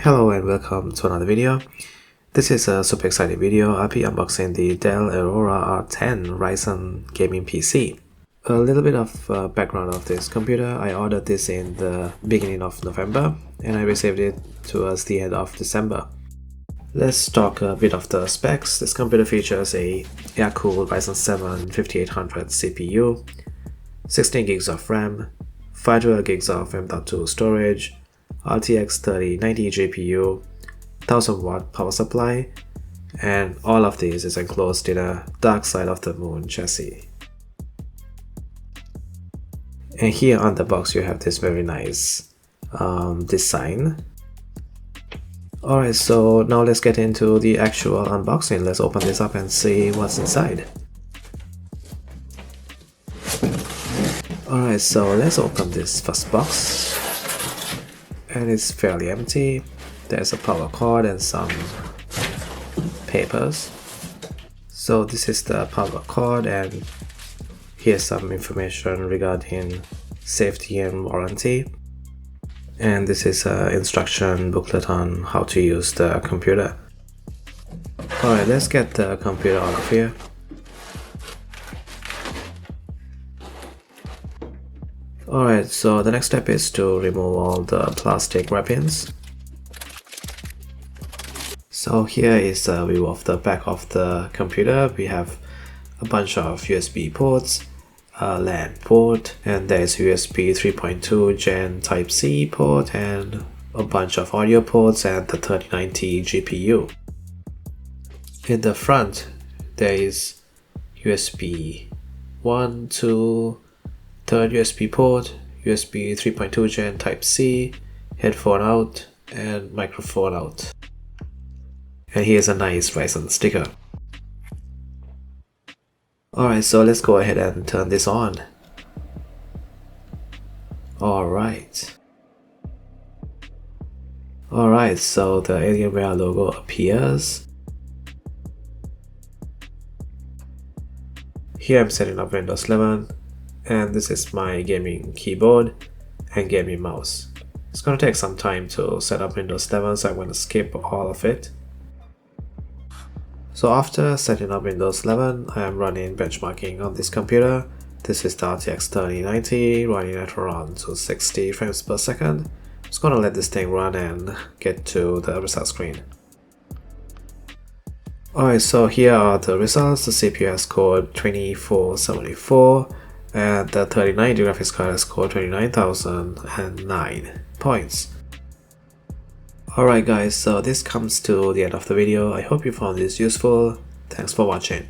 Hello and welcome to another video. This is a super exciting video. I'll be unboxing the Dell Aurora R10 Ryzen gaming PC. A little bit of background of this computer. I ordered this in the beginning of November and I received it towards the end of December. Let's talk a bit of the specs. This computer features a air-cooled Ryzen 7 5800 CPU, 16 gigs of RAM, 512 gigs of M.2 storage, RTX 3090 GPU, 1000 watt power supply, and all of this is enclosed in a Dark Side of the Moon chassis. And here on the box you have this very nice design. Alright, so now let's get into the actual unboxing. Let's open this up and see what's inside. Alright, so let's open this first box. And it's fairly empty. There's a power cord and some papers. So this is the power cord, and here's some information regarding safety and warranty. And this is an instruction booklet on how to use the computer. Alright, let's get the computer out of here. Alright, so the next step is to remove all the plastic wrappings. So here is a view of the back of the computer. We have a bunch of USB ports, a LAN port, and there is USB 3.2 Gen Type-C port, and a bunch of audio ports and the 3090 GPU. In the front, there is USB 1, 2, third USB port, USB 3.2 Gen Type-C, headphone out, and microphone out. And here's a nice Ryzen sticker. Alright, so let's go ahead and turn this on. Alright, so the Alienware logo appears. Here I'm setting up Windows 11. And this is my gaming keyboard and gaming mouse. It's going to take some time to set up Windows 11, so I'm going to skip all of it. So after setting up Windows 11, I am running benchmarking on this computer. This is the RTX 3090 running at around 260 frames per second. I'm just going to let this thing run and get to the result screen. Alright, so here are the results. The CPU has scored 2474. And the 3090 graphics card has scored 29,009 points. Alright guys, so this comes to the end of the video. I hope you found this useful. Thanks for watching.